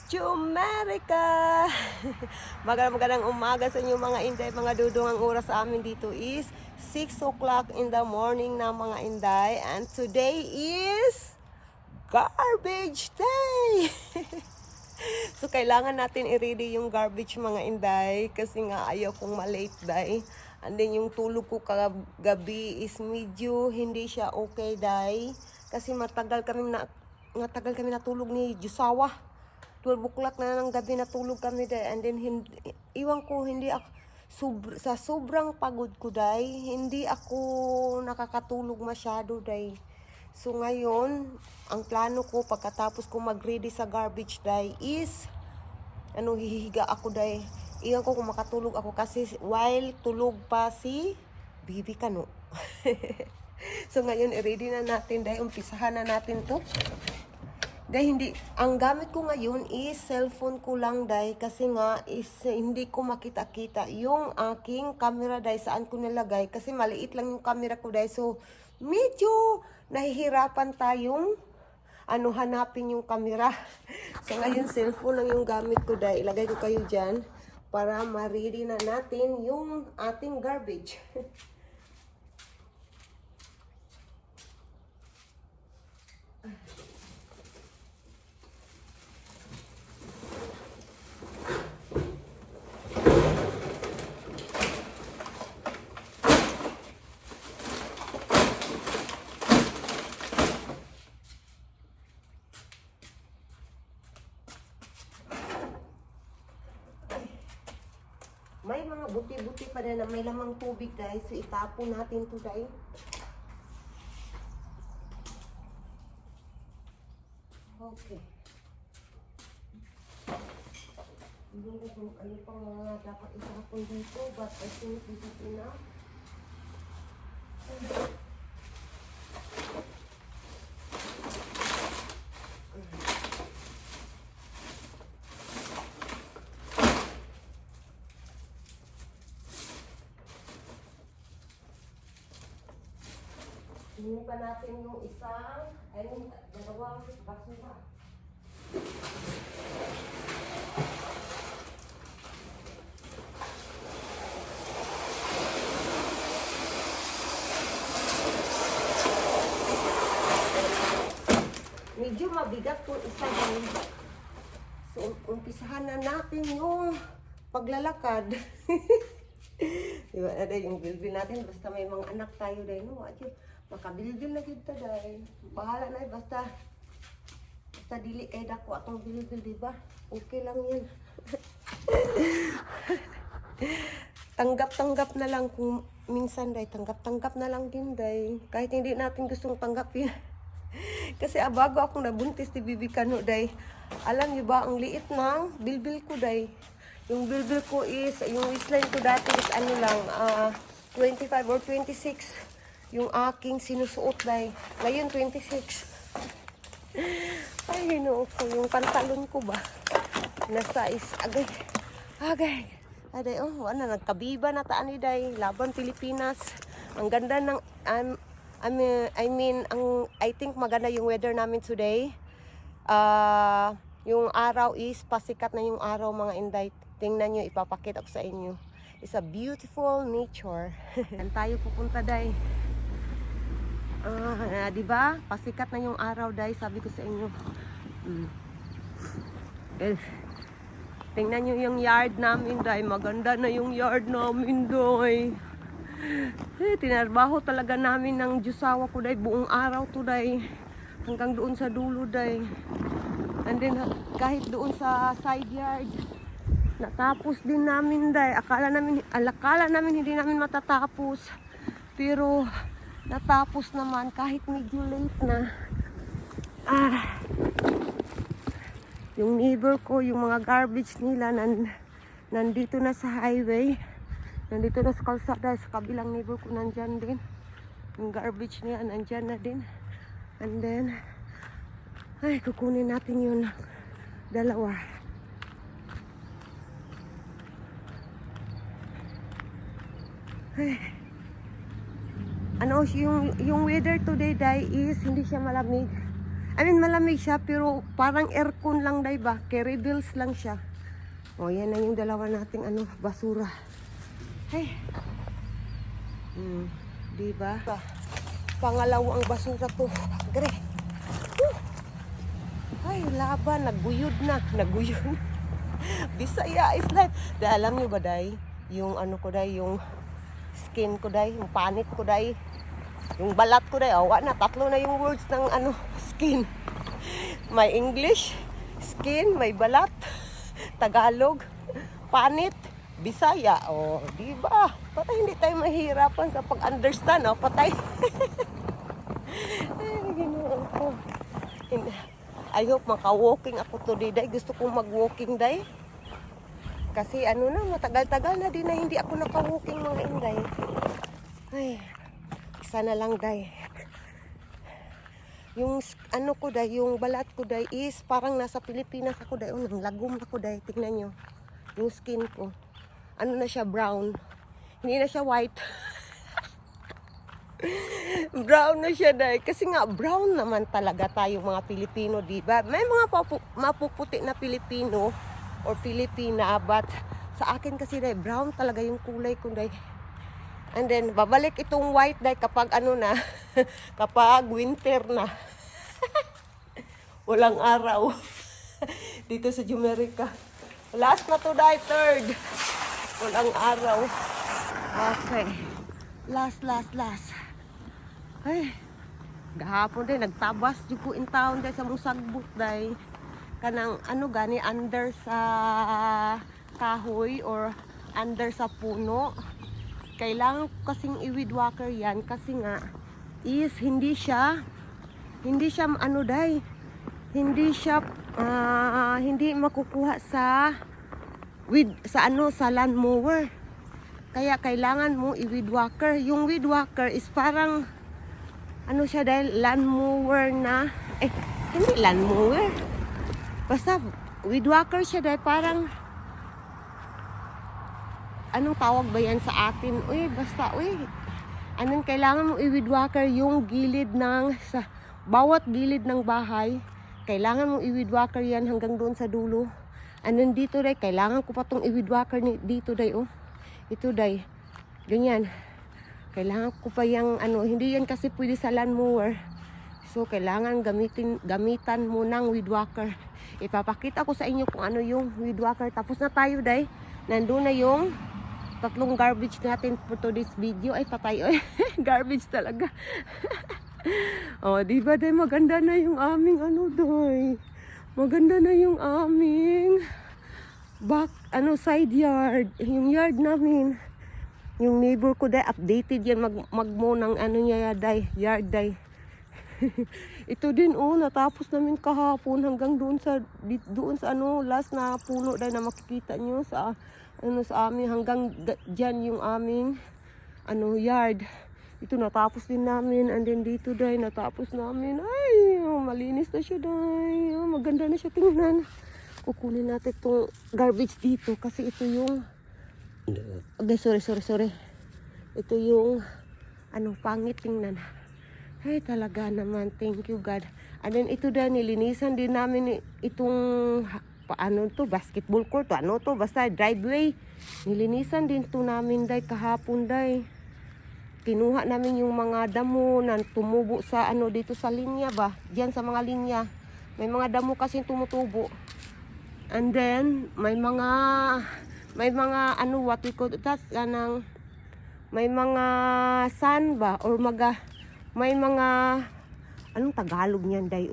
Chumerica! Magandang umaga sa inyo mga inday, mga dudong. Ang oras sa amin dito is 6 o'clock in the morning na mga inday. And today is garbage day! So kailangan natin i-ready yung garbage mga inday kasi nga ayaw kong malate day. And then yung tulog ko kagabi is medyo hindi siya okay day. Kasi matagal kami natulog ni Jusawa. 12 o'clock na ng gabi natulog kami day. And then iwan ko hindi ako sa sobrang pagod ko day, hindi ako nakakatulog masyado day. So ngayon, ang plano ko pagkatapos ko mag-ready sa garbage day is hihiga ako day. Iwan ko kung makatulog ako kasi while tulog pa si Bibi Kano. So ngayon, i-ready na natin day. Umpisahan na natin to. Day, ang gamit ko ngayon is cellphone ko lang day kasi nga is hindi ko makita-kita yung aking camera day saan ko nilagay kasi maliit lang yung camera ko day. So medyo nahihirapan tayong hanapin yung camera. So ngayon cellphone lang yung gamit ko day. Ilagay ko kayo dyan para ma-ready na natin yung ating garbage. May mga buti-buti pa na may lamang tubig guys. So itapon natin to guys. Okay. Hindi ko kung ano pang mga dapat itapon dito. But I think this is enough. Tingnan pa natin yung dalawang basura. Medyo mabigat po isa din. So, umpisahan na natin yung paglalakad. Diba, yung bilbil natin, basta may mga anak tayo dahil, no? Makabilbil na kita dahil. Bahala na, basta dili kay dako atong bilbil, diba? Okay lang yan. Tanggap-tanggap na lang kung minsan dahil, tanggap-tanggap na lang din dahil. Kahit hindi natin gustong tanggapin. Kasi bago akong nabuntis ni Bibi Kano day, alam niyo ba ang liit ng bilbil ko day. Yung bilbil ko is, yung waistline ko dati is 25 or 26 yung aking sinusuot day. Ngayon 26. Ay, ginoo ko, yung pantalon ko ba na size, agay, wala, nagkabiba na taan ni day, laban Pilipinas. Ang ganda ng I think maganda yung weather namin today. Yung araw is pasikat na yung araw mga inday. Tingnan nyo, ipapakita ko sa inyo. It's a beautiful nature. Yan tayo pupunta day. Diba? Pasikat na yung araw day, sabi ko sa inyo. Tingnan nyo yung yard namin day. Maganda na yung yard namin day. Tinarbaho talaga namin ng Jusawa ko day. Buong araw to day. Hanggang doon sa dulo day. And then kahit doon sa side yard, natapos din namin day. Akala namin hindi namin matatapos. Pero natapos naman kahit medyo late na. Yung neighbor ko, yung mga garbage nila nandito na sa highway. Nandito na sa kalsada, sa kabilang neighbor ko nandyan din. Yung garbage niya nandyan na din. And then, kukunin natin yun dalawa. Yung weather today day is hindi siya malamig. I mean, malamig siya, pero parang aircon lang, day ba? Carry bills lang siya. O, yan na yung dalawa nating basura. Ay. Diba? Pangalawang basura to. Gre. Ay, laban. Naguyod na. Naguyod. Bisaya is life. Dahil alam nyo ba, day? Yung ko, day, yung skin ko, day, yung panit ko, day, yung balat ko, day, awa na, 3 na yung words ng skin. May English, skin, may balat, Tagalog, panit, Bisaya. O, di ba? Patay hindi tayo mahirapan sa pag-understand, no? Patay. Ay, ginoon ko. I hope maka-walking ako today, day. Gusto kong mag-walking, day. Kasi matagal-tagal na din na hindi ako naka-walking, mga inday. Ay, isa na lang, day. Yung ko, day, yung balat ko, day, is parang nasa Pilipinas ako, day. Nang lagom ako, day. Tingnan nyo. Yung skin ko. Na siya, brown. Hindi na siya white. Brown na siya, day. Kasi nga, brown naman talaga tayo mga Pilipino, diba? May mga mapuputi na Pilipino or Pilipina, but sa akin kasi, day, brown talaga yung kulay ko, day. And then, babalik itong white, day, kapag na, kapag winter na. Walang araw. Dito sa Jumerica. Last na to, day, third. Walang araw. Okay. Last. Ay, gahapon, day, nagtabas yung ko in town, day, sa musagbot, day. Kanang gani under sa kahoy or under sa puno. Kailangan kasing i-weedwhacker yan kasi nga is hindi siya day, hindi makukuha sa sa lawn mower. Kaya kailangan mo i-weedwhacker. Yung weedwhacker is parang siya, dahil lawn mower na hindi lawn mower. Basta, weedwhacker siya, dahil parang, anong tawag ba yan sa atin? Kailangan mo i-weedwhacker yung gilid bawat gilid ng bahay. Kailangan mo i-weedwhacker yan hanggang doon sa dulo. Dito, day, kailangan ko pa itong i-weedwhacker dito, day, oh. Ito, day. Ganyan. Kailangan ko pa yung, hindi yan kasi pwede sa lawn mower. So, kailangan gamitan mo ng weedwhacker. Ipapakita ko sa inyo kung ano yung weedwhacker. Tapos na tayo, day. Nandun na yung 3 garbage natin for today's video. Ay, patay. Ay, garbage talaga. O, diba, day, maganda na yung aming day. Maganda na yung aming side yard. Yung yard namin. Yung neighbor ko, day, updated yan. Magmo ng niya, day. Yard, day. Ito din, natapos namin kahapon hanggang doon sa last na puno, day, na makikita nyo sa amin, hanggang dyan yung aming yard. Ito natapos din namin, and then dito, day, natapos namin. Ay, malinis na siya, day. Maganda na siya tingnan. Kukunin natin itong garbage dito kasi ito yung sorry. Ito yung pangit tingnan. Ay, talaga naman. Thank you, God. And then, ito din, nilinisan din namin itong, basketball court, basta driveway. Nilinisan din ito namin, day, kahapon, day. Kinuha namin yung mga damo na tumubo sa, dito sa linya ba? Diyan sa mga linya. May mga damo kasi tumutubo. And then, may mga, what we call that, may mga sun ba? Or may mga, anong Tagalog niyan, day?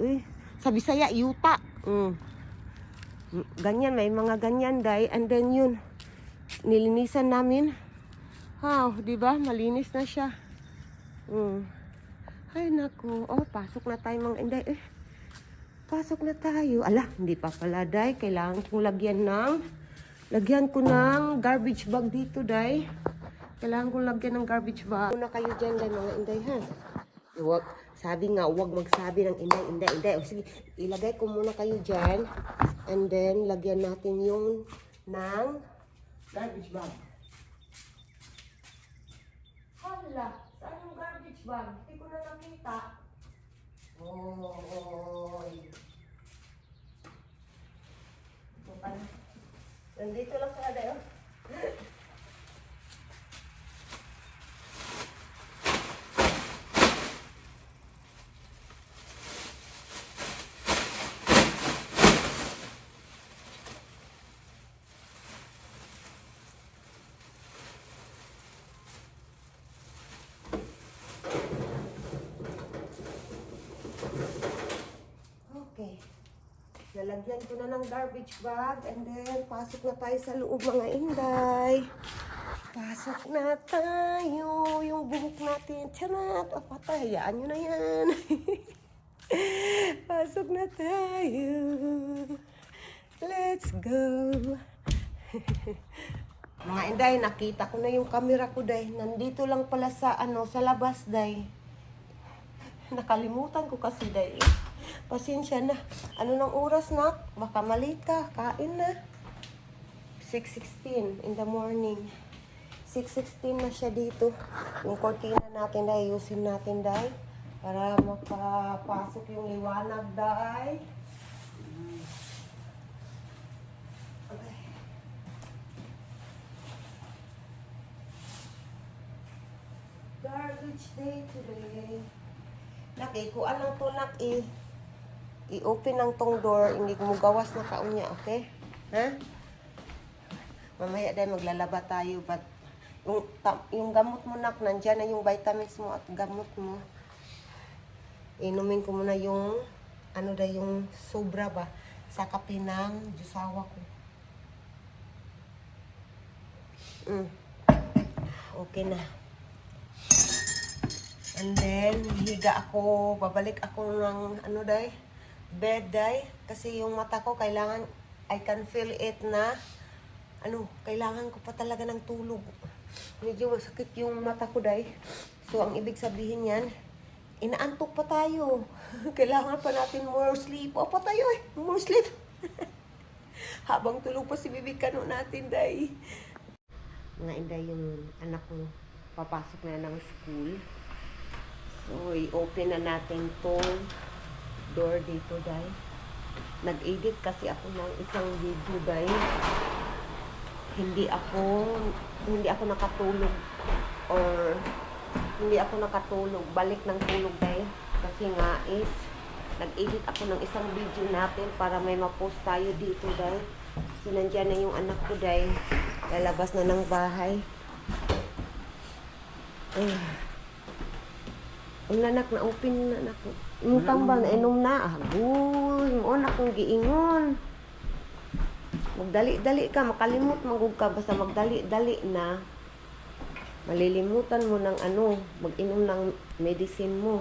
Sa Bisaya, yuta. Ganyan, may mga ganyan, day. And then yun, nilinisan namin. Diba? Malinis na siya. Ay, naku. Pasok na tayo, mga inday. Pasok na tayo. Ala, hindi pa pala, day. Kailangan kong lagyan ko ng garbage bag dito, day. Kailangan kong lagyan ng garbage bag. Una kayo dyan, day, mga inday, ha? Sabi nga, huwag magsabi ng inday. Sige, ilagay ko muna kayo dyan. And then, lagyan natin yung ng garbage bag. Hala, saan yung garbage bag? Hindi ko na nakita. Hoy. Nandito lang pala tayo. Okay. Lalagyan ko na ng garbage bag and then pasok na tayo sa loob mga inday. Pasok na tayo. Yung buhok natin. Tiyanat. O patay. Hayaan nyo na yan. Pasok na tayo. Let's go. Mga inday, nakita ko na yung camera ko day. Nandito lang pala sa sa labas day. Nakalimutan ko kasi day. Pasensya na. Ano ng oras na? Baka mali ka. Kain na. 6:16 in the morning. 6:16 na siya dito. Yung cortina natin dahil ayusin natin dahil para makapasok yung liwanag dahil. Okay. Garbage day today. Kuan lang to nak i-open lang tong door, hindi mo gawas na kaunya, okay? Ha? Mamaya dahil maglalaba tayo, but yung gamot mo nak, nandyan na yung vitamins mo at gamot mo. Inumin ko muna yung yung sobra ba sa kape ng jusawa ko. Okay na. And then, higa ako, babalik ako ng bed day. Kasi yung mata ko, kailangan, I can feel it na, kailangan ko pa talaga ng tulog. Medyo masakit yung mata ko day. So, ang ibig sabihin yan, inaantok pa tayo. Kailangan pa natin more sleep. O, pa tayo more sleep. Habang tulog pa si bibigkano natin day. Mga inday, yung anak ko, papasok na ng school. So, i-open na natin tong door dito, day. Nag-edit kasi ako ng isang video, day. Hindi ako nakatulog or hindi ako nakatulog. Balik ng tulog, day. Kasi nga is nag-edit ako ng isang video natin para may ma-post tayo dito, day. So, nandyan na yung anak ko, day. Lalabas na ng bahay. Ang nanak na open na ako. Yung tambal na inom na. Agoy, yung anak kong giingon. Magdali-dali ka, makalimot magug ka. Basta magdali-dali na. Malilimutan mo ng mag-inom ng medicine mo.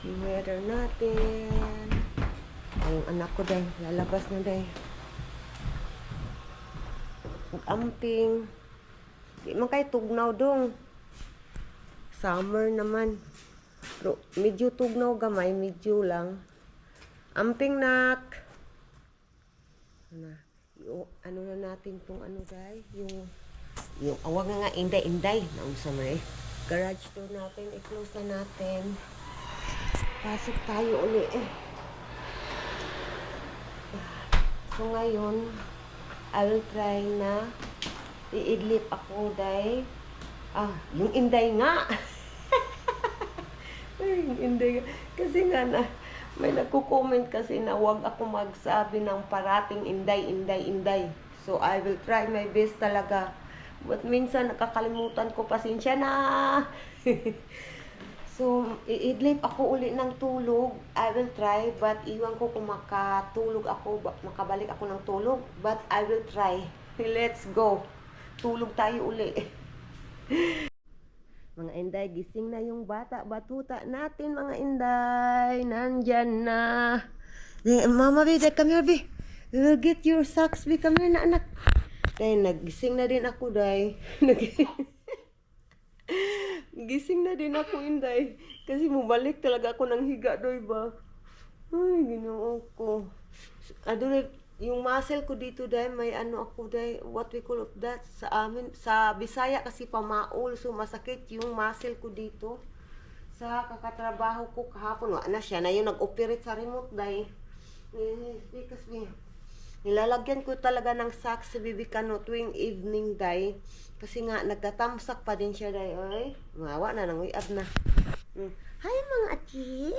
Yung weather natin. Yung anak ko din, lalabas na din. Mag-amping. Di man kayo tugnaw dong. Summer naman. Pero medyo tugnaw gamay, medyo lang. Amping nak. Ano na natin tong guys, yung awag nga inday. Naunsa man garage door natin, i-close na natin. Pasok tayo uli So ngayon, I will try na i-idlip ako day. Yung inday nga. Yung inday nga. Kasi nga may nagko-comment kasi na wag ako magsabi ng parating inday. So, I will try my best talaga. But minsan nakakalimutan ko, pasensya na. So, i-idlip ako uli ng tulog. I will try, but iwan ko kung makabalik ako ng tulog. But I will try. Let's go. Tulog tayo uli. Mga inday, gising na yung batuta natin, mga inday. Nandyan na. Mama, be, come here, be. We will get your socks, be. Come here na, anak. Dahil, nagising na din ako, day. Gising na din ako, inday. Kasi mubalik talaga ako ng higa, doy ba? Ay, ginoo ko. Yung muscle ko dito dahil may ako dahil what we call that sa amin sa Bisaya kasi pamaol, so masakit yung muscle ko dito. sa kakatrabaho ko kahapon. Wa na siya na yung nag-operate sa remote day. Because nilalagyan ko talaga ng socks si Bibi Kano tuwing evening day. Kasi nga, nagtatamsak pa din siya day. Ay, mawa na, nanguyab na. Hi mga ati!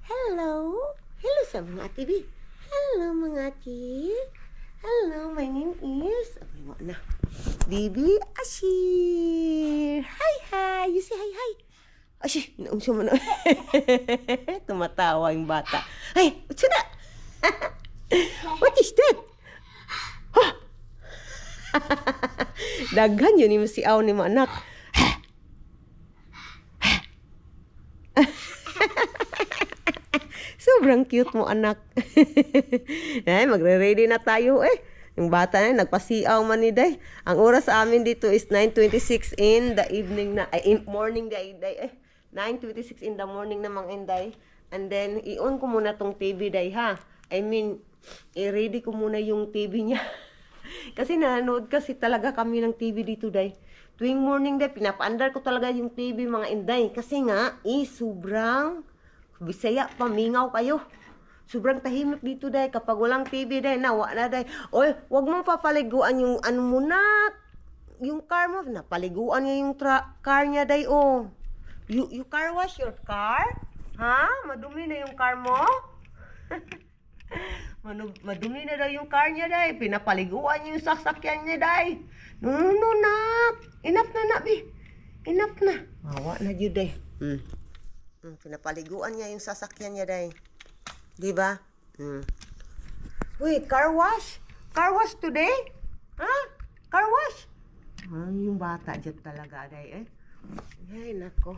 Hello! Hello sa mga ati, Bi! Hello mga ati! Hello, my name is... Ay, mawa na. Bibi Ashir! Hi, hi! You say hi, hi! Ashir! Naunsa mo na. Tumatawa yung bata. Ay, what's that? What is that? Huh? Daghan yun yung siaw ni mga anak. Sobrang cute mo anak. Ay, magre-ready na tayo eh. Yung bata na nagpasiaw man ni day. Ang oras sa amin dito is 9:26 in the evening na morning day 9:26 in the morning na mga inday. And then i-on ko muna tong TV day ha. I mean, i-ready ko muna yung TV niya. Kasi nanood kasi talaga kami ng TV dito day. Tuwing morning day, pinapaandar ko talaga yung TV mga inday. Kasi nga, sobrang Bisaya, pamingaw kayo. Sobrang tahimik dito day. Kapag walang TV day, nawa na day. Oy, wag mo papaliguan yung ano mo na. Yung car mo, napaliguan niya yung car niya day, oh. You car wash your car? Ha? Madumi na yung car mo? Madumi na daw yung car niya day. Pinapaliguan niya yung sasakyan niya day. No, nak. Enough na, Bi. Enough na. Mawa na yun day. Pinapaliguan niya yung sasakyan niya day. Di ba? Uy, car wash? Car wash today? Ha? Car wash? Yung bata dyan talaga day eh. Ay, nako.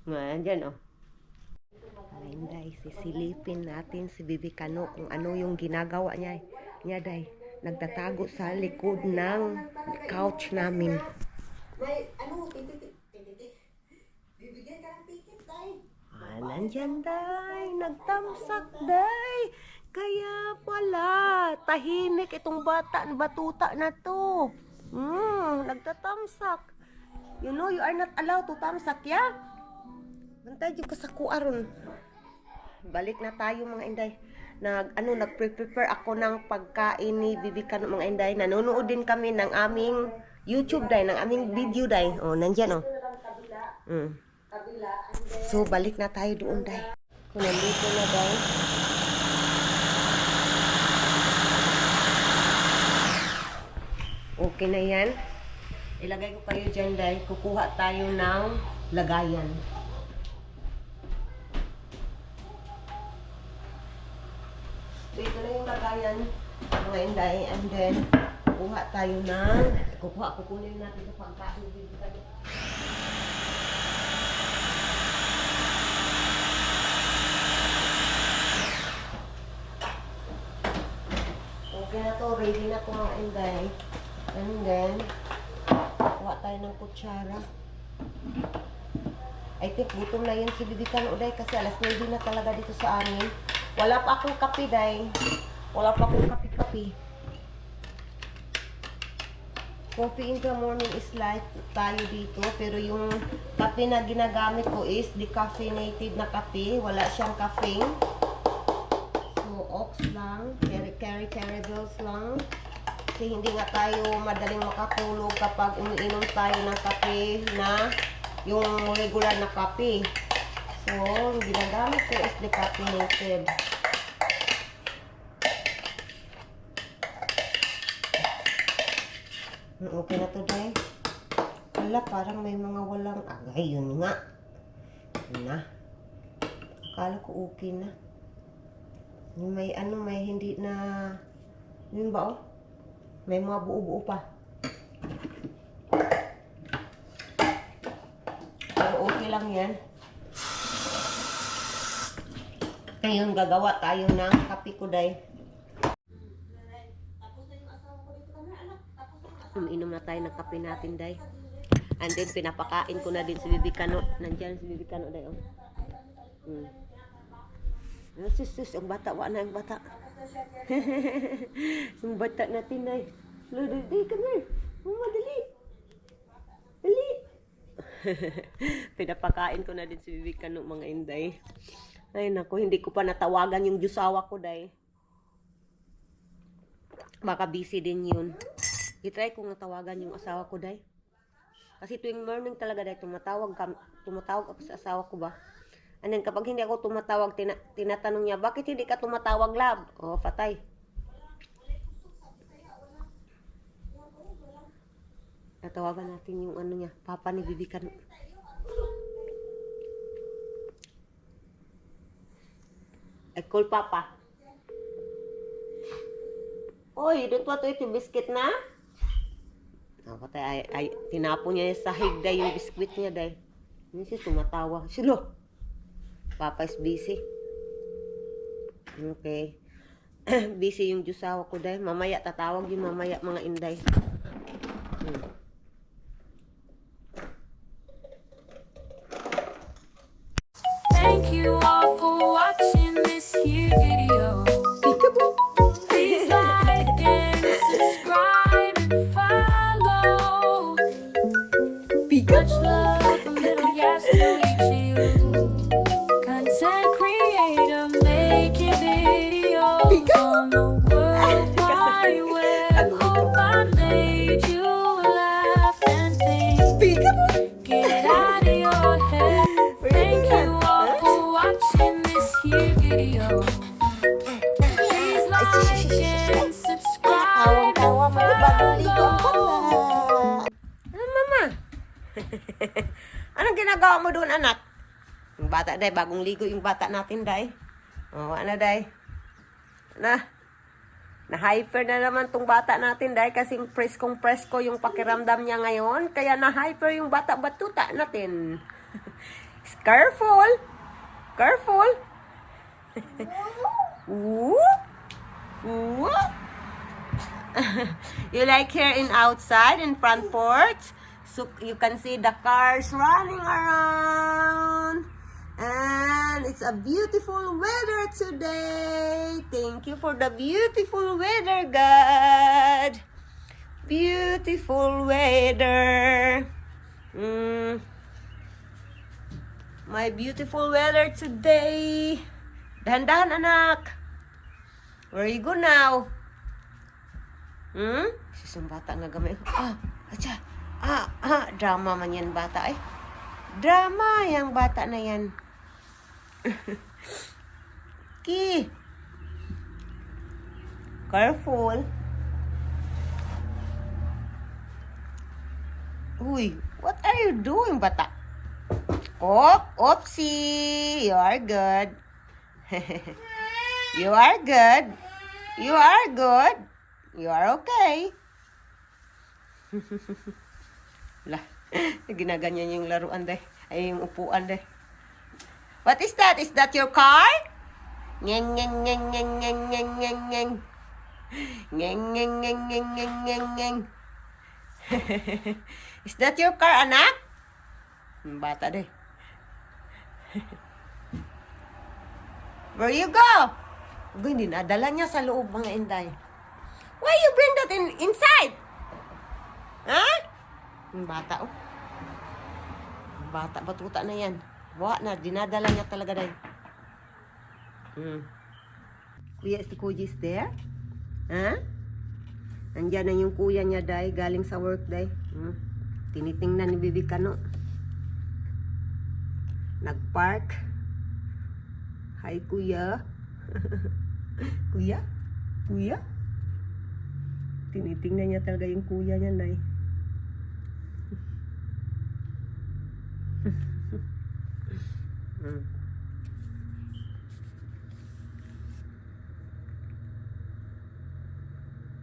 Ngayon dyan oh. Ngayon day, sisilipin natin si Bibi Kano kung ano yung ginagawa niya. Niya day, nagtatago sa likod ng couch namin. May ano, bibigyan ka ng ticket, day. Nandyan, day. Nagtamsak, day. Kaya pala, tahimik itong batuta na to. Nagtatamsak. You know, you are not allowed to tamsak, yeah? Bantay yung kasakuaron. Balik na tayo, mga inday. Nag-prepare ako ng pagkain ni Bibi Kano, mga inday. Nanonood din kami ng aming YouTube, day. Ng aming video, day. Oh, nandyan, oh. So, balik na tayo doon, day. Kung nandito na, day. Okay na yan. Ilagay ko kayo dyan, day. Kukuha tayo ng lagayan. So, ito na yung lagayan, mga inday. And then, kukunin natin sa pagkain. Okay na to, ready na to mga inday. And then, kuha tayo ng kutsara. I think gutom na yun si Bibi Kano day kasi alas 9 na talaga dito sa amin. Wala pa akong kape day. Wala pa akong kape-kape. Coffee in the morning is life tayo dito. Pero yung kape na ginagamit ko is decaffeinated na kape. Wala siyang caffeine. Oats lang, carry bills lang. Kasi hindi nga tayo madaling makatulog kapag umiinom tayo ng kape na yung regular na kape. So, yung ginagamit ko is decaffeinated. Okay na to, day. Wala, parang may mga walang... yun nga. Yun na. Akala ko okay na. May may hindi na, yun ba oh? May mga buo-buo pa. Pero okay lang yan. Ngayon, gagawa tayo ng kape ko, day. Umiinom na tayo ng kape natin, day. And then, pinapakain ko na din si Bibi Kano. Nandyan si Bibi Kano, day, oh. Sus, ang bata, wala na ang bata. Yung bata natin ay, dali, come here. Mama, dali. Dali. Pinapakain ko na din si Bibi Kano, mga inday. Ay naku, hindi ko pa natawagan yung jusawa ko, day. Baka busy din yun. I-try ko nga tawagan yung asawa ko, day. Kasi tuwing morning talaga, day, tumatawag ako sa asawa ko ba. And then kapag hindi ako tumatawag, tinatanong niya, bakit hindi ka tumatawag, love? Oh, patay. Natawagan natin yung ano niya, papa ni Bibi Kano. I call papa. Oy, don't want to eat yung biscuit na? Patay, ay, tinapo niya sa higday yung biscuit niya, day. Hindi siya tumatawa. Silo! Papa is busy. Okay. Busy yung jusawa ko, day. Mamaya, tatawag yung mamaya, mga inday. Thank you all for watching this here video. Please like and subscribe and follow. Much love from Little Yas to you. Content creator making videos on the World Wide Web. Hope I made you laugh and think. Get it out of your head. Thank you all for watching this here video. Please like and subscribe and follow. Mama? Anong ginagawa mo doon, anak? Yung bata, day. Bagong ligo yung bata natin, day. O, ano, day? Na-hyper na naman tong bata natin, day. Kasi presko yung pakiramdam niya ngayon. Kaya na-hyper yung bata batuta natin. Careful! Careful! Ooh! Ooh! You like here in outside, in front porch? So you can see the cars running around. And it's a beautiful weather today. Thank you for the beautiful weather, God. Beautiful weather. My beautiful weather today. Dahan-dahan, anak. Where you go now? Susong bata nga gamay. Acha. Drama man yan bata, eh. Drama yung bata na yan. Ki. Careful. Uy, what are you doing, bata? Oopsie. You are good. You are good. You are good. You are okay. Lah, ginaganyan yung laruan, day. Ay, yung upuan, day. What is that? Is that your car? Ngeng, ngeng, ngeng, ngeng, ngeng, ngeng, ngeng, ngeng. Ngeng, ngeng, ngeng, ngeng, ngeng, ngeng, ngeng. Is that your car, anak? Bata, day. Where you go? Hindi nadala niya sa loob, mga inday. Why you bring that inside? Ha? Bata, oh. Bata, batuta na yan. Na, dinadala niya talaga, day. Kuya, si Kuya is there? Ha? Andiyan na yung kuya niya, day. Galing sa work, day. Tinitingnan ni Bibi Kano. Nagpark. Hi, kuya. Kuya? Kuya? Tinitingnan niya talaga yung kuya niya, day.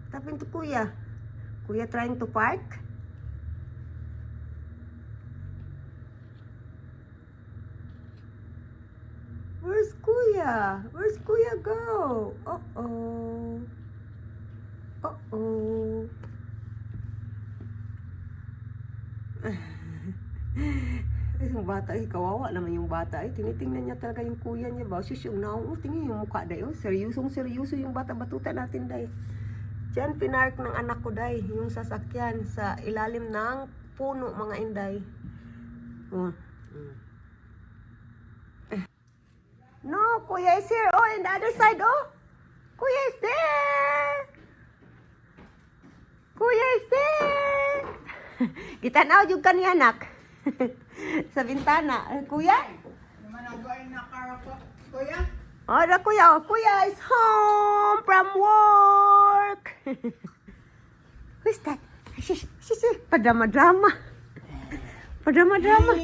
Tapin to kuya. Kuya trying to park? Where's kuya? Where's kuya go? Uh-oh. Uh-oh. Yung bata, kawawa naman yung bata. Tinitingnan niya talaga yung kuya niya ba? Yung naong, tingin yung mukha, day. Seryosong yung bata batuta natin, day. Diyan, pinark ng anak ko, day. Yung sasakyan sa ilalim ng puno, mga inday. Oh. No, Kuya is here. Oh, in the other side, oh. Kuya is there. Kuya is there. Kita na yung kanya anak. Sa bintana. Kuya? Oh, the Kuya. Oh, Kuya is home from work. Who's that? Padama-drama. Padama-drama.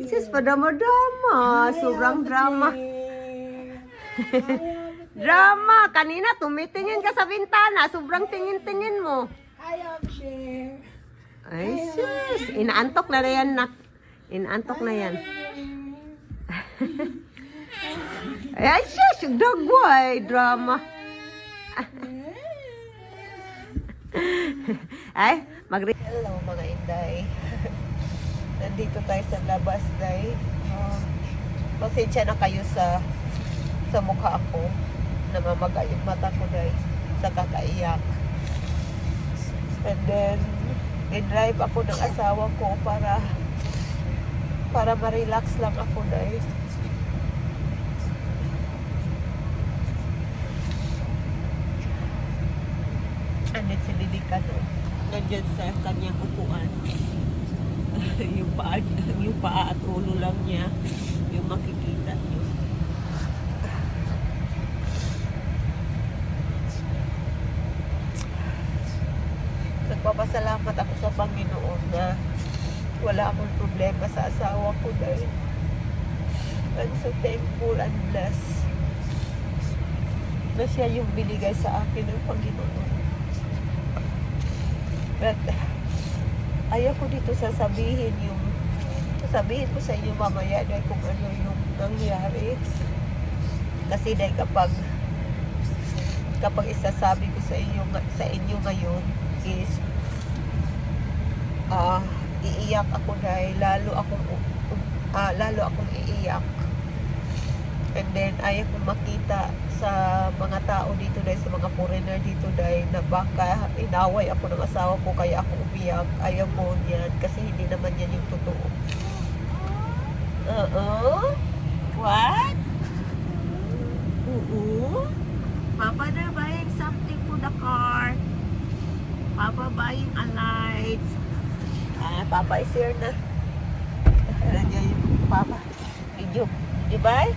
Sis, padama-drama. Sobrang drama. Drama. Kanina, tumitingin ka sa bintana. Sobrang tingin-tingin mo. Ay, sis. Inaantok na yan, nak. Inaantok na yan. Ay, sis. Yung dagway. Drama. Ay, Hello, mga inday. Nandito tayo sa labas, day. Pasensya na kayo sa mukha ako. Namamaga yung mata ko, day. Sa kakaiyak. And then, in-drive ako ng asawa ko para ma-relax lang ako, day. Andit si Lilika, no? Nandyan sa kanyang upuan. yung paa at ulo lang niya yung makikita niyo. Nagpapasalamat ako sa Panginoon na wala akong problema sa asawa ko dahil I'm so thankful and blessed na siya yung binigay sa akin ng Panginoon. But ayaw ko dito sasabihin ko sa inyo mamaya dahil kung ano yung nangyari. Kasi dahil kapag isasabi ko sa inyo ngayon is iiyak ako dahil lalo akong iiyak. And then ayaw kong makita sa mga tao dito dahil sa mga foreigner dito dahil na baka inaway ako ng asawa ko kaya ako umiyak. Ayaw ko yan kasi hindi naman yan yung totoo. What? Papa na buying something for the car. Papa buying a light. Papa is here na. Nandiyan yung Papa. Did you buy?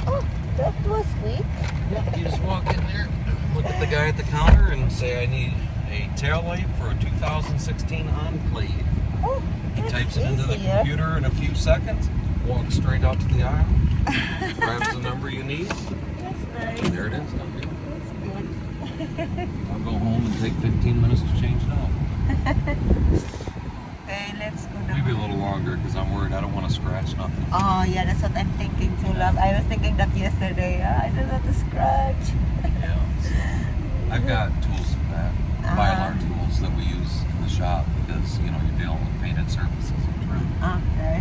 Oh, that was quick. Yeah, you just walk in there, look at the guy at the counter and say, I need a tail light for a 2016 Enclave. Oh, He that's types it into the easier. computer in a few seconds, walks straight out to the aisle, grabs the number you need, That's nice. and there it is. Done deal. That's good. I'll go home and take 15 minutes to change it out. Okay, let's go now. Maybe a little longer because I'm worried I don't want to scratch nothing. Oh, yeah, that's what I'm thinking too, love. I was thinking that yesterday. I don't want to scratch. Yeah. So I've got tools for that. Mylar tools that we use in the shop because, you're dealing with painted surfaces and trim. Okay.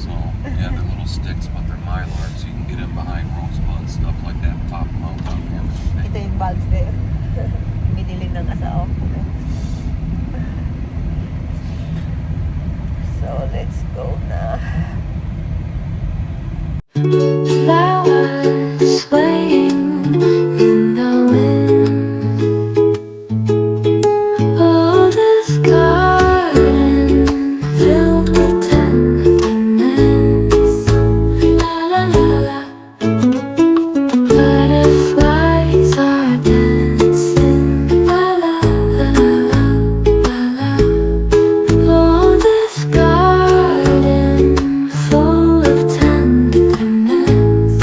So, yeah, they're little sticks, but they're Mylar, so you can get in behind rosebuds, stuff like that, and pop them out on camera. Ito yung bulbs there. Binili ng asawa ko. So, let's go na. Flowers swaying in the wind. Oh, this garden filled with tenderness. La la la la. Butterflies are dancing. La la la la la la. Oh, this garden full of tenderness.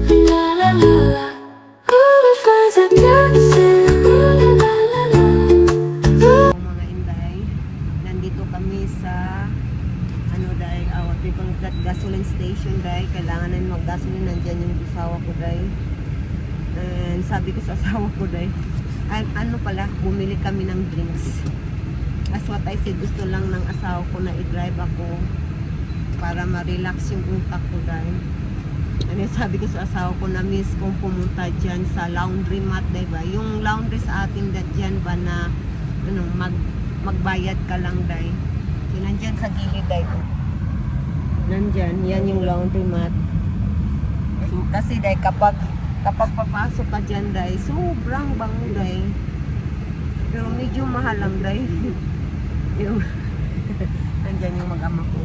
La la la la. Butterflies are dancing. La la la la. Mga inday, nandito kami sa dahil what we call that gasoline station dahil kailangan na mag-gasoline. Nandyan yung asawa ko dahil and sabi ko sa asawa ko dahil bumili kami ng drinks. As what I said, gusto lang ng asawa ko na i-drive ako para ma-relax yung utak ko dahil sabi ko sa asawa ko na miss kong pumunta dyan sa laundry mat, diba? Yung laundry sa atin dyan ba na magbayad ka lang dahil So, nandyan sa gilid ay nandyan, yan yung laundry mat. So, kasi dahil kapag papasok ka dyan dahil sobrang bango dahil. Pero medyo mahal lang dahil. Yung nandyan yung mag-ama ko.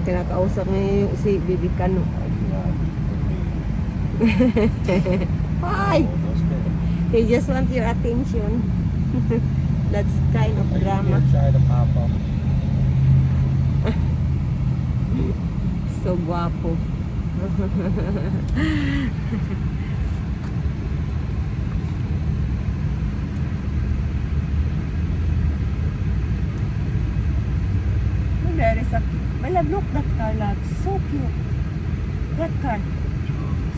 Kinakausap niya yung si Bibi Kano. Hi! He just want your attention. That's kind of drama. So guwapo. There is a... My love, look that car, love. So cute. That car.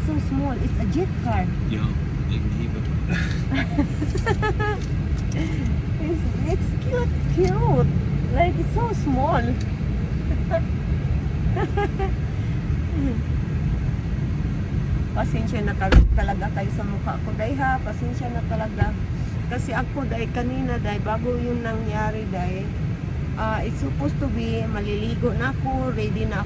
So small. It's a jet car. Yeah, you can keep it. It's cute. Like, it's so small. Pasensya na talaga kayo sa mukha ko, day ha. Pasensya na talaga. Kasi ako, day, kanina, day, bago yung nangyari, day, it's supposed to be, maliligo na ako, ready na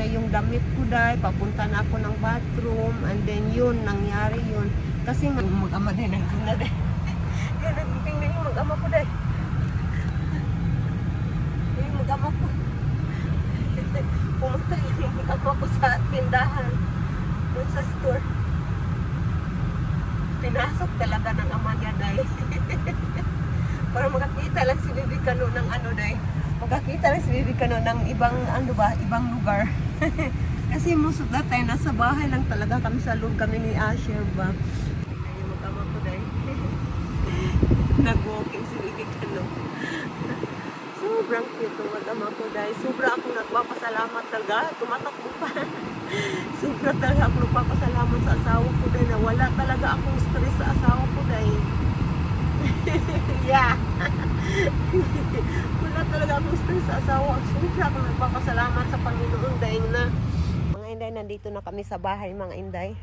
yung damit ko, day, papunta na ako ng bathroom, and then yun, nangyari yun. Kasi mag-ama din, nandun na, day. Yan, nagpiping na yung mag-ama ko, day. Yung mag-ama ko. Pumunta yung mag-ama ko sa tindahan. Doon sa store. Pinasok talaga ng ama niya, day. Para makakita lang si Bibi Kano ng ano, day. Makakita lang si Bibi Kano ng ibang, ano ba, ibang lugar. Kasi most of the time, nasa bahay lang talaga kami sa loob kami ni Asher ba. Ay, mag-ama ko, day. Nag-walking si Bibi Kano. Sobrang cute ng mag-ama ko, day. Sobra akong nagpapasalamat talaga. Tumatakbo pa. Sobra talaga ako nagpapasalamat sa asawa ko, day. Na wala talaga akong stress sa asawa ko, day. Yeah. Wala talaga akong stress sa asawa. Sobra akong nagpapasalamat sa Panginoon, day, na. Mga Inday, nandito na kami sa bahay, mga Inday.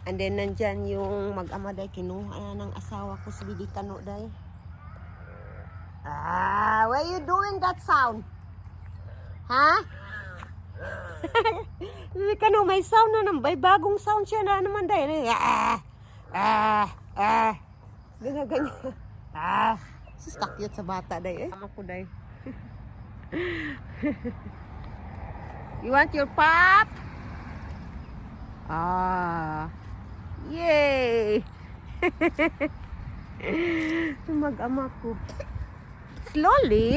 And then, nandyan yung mag-ama, day. Kinuha na ng asawa ko si Bibi Kano, day. Why are you doing that sound? Ha? Bibi Kano, may sound na naman. May bagong sound siya na naman, day. Ganyan. Sus, cute sa bata, day. Tama ko, day. You want your pop? Yay! Mag-ama ko. Slowly.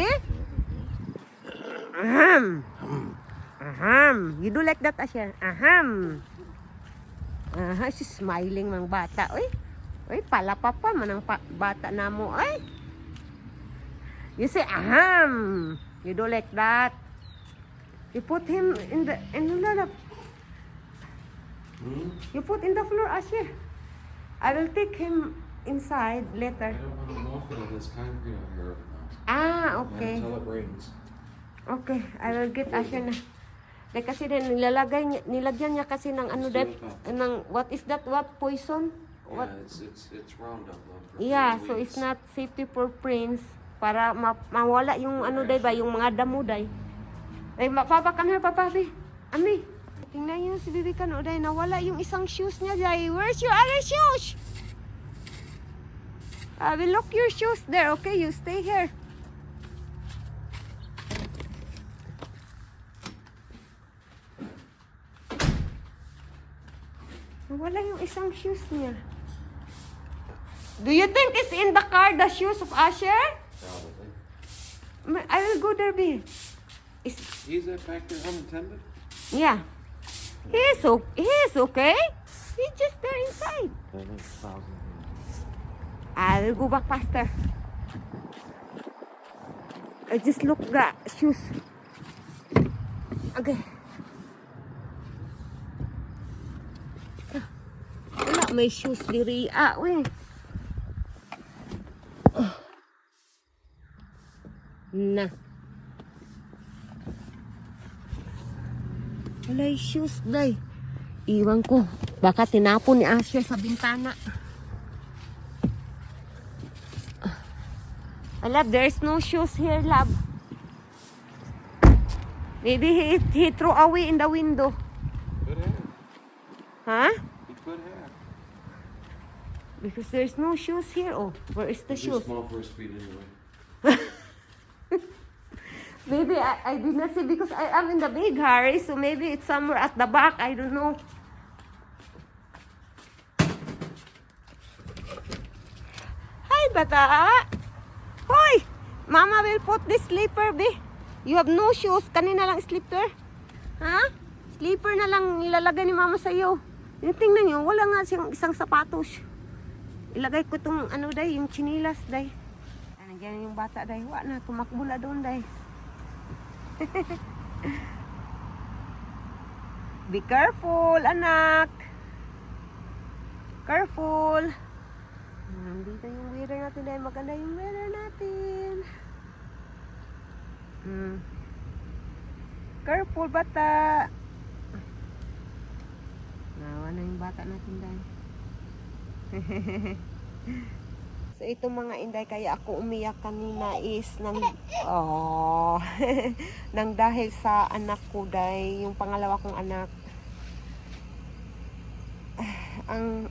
You do like that, Asya? She's smiling ng bata. Uy, palapapa man ang bata na mo. Ay. You say, You do like that. You put him in the You put in the floor, Asher. I will take him inside later. I don't want to walk on this concrete out here overnight. Okay. Until it rains. Okay, I will get Asher na. Like, kasi din nilagyan niya kasi ng ano that, ng what is that? What poison? What? Yeah, it's Roundup. Yeah, so it's not safety for prints para mawala yung ano day ba, yung mga damo day. Ay, papa, come here, papa, be. Ami. Tingnan niyo si Bibi Kano day, nawala yung isang shoes niya day. Where's your other shoes? I will look your shoes there, okay? You stay here. Nawala yung isang shoes niya. Do you think it's in the car, the shoes of Asher? Probably. I will go there, be. He's back there unattended? Yeah. He's okay. He's just there inside. I will go back faster. I just look the shoes. Okay. Wala may shoes diri. Na. Wala yung shoes, day. Iwan ko. Baka tinapon ni Asher sa bintana. Love, there's no shoes here, love. Maybe he threw away in the window. Could have. Huh? He could have. Because there's no shoes here. Oh, where is the shoes? small for his feet anyway. Maybe I did not see because I am in the big hurry. So maybe it's somewhere at the back. I don't know. Hi, bata. Hoy! Mama will put this slipper, be. You have no shoes. Kanina lang slipper. Ha? Slipper na lang ilalagay ni mama sa iyo. Tingnan nyo, wala nga siyang isang sapatos. Ilagay ko itong ano day, yung chinilas day. Nandiyan yung bata day. Wala na, tumakbo na doon day. Be careful, anak. Careful. Dito yung weather natin dahil maganda yung weather natin. Careful, bata. Nawa na yung bata natin dahil. So ito mga inday, kaya ako umiyak kanina is nang nang dahil sa anak ko day, yung pangalawa kong anak. Ang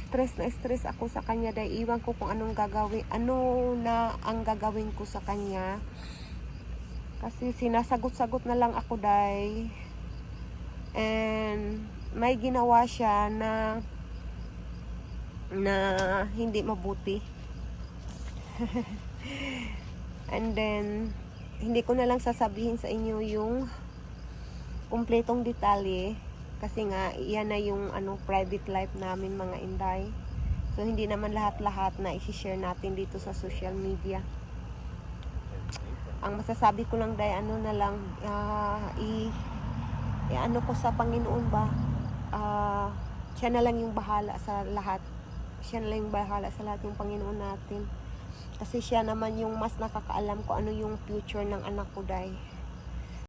stress ako sa kanya day, iwan ko kung anong gagawin, ano na ang gagawin ko sa kanya. Kasi sinasagot-sagot na lang ako day. And may ginawa siya na hindi mabuti. And then hindi ko na lang sasabihin sa inyo yung kumpletong detalye kasi nga iyan na yung private life namin mga inday. So hindi naman lahat-lahat na i-share natin dito sa social media. Ang masasabi ko lang day, na lang ano ko sa Panginoon ba, siya na lang yung bahala sa lahat. Siya na lang yung bahala sa lahat, yung Panginoon natin. Kasi siya naman yung mas nakakaalam ko ano yung future ng anak ko day.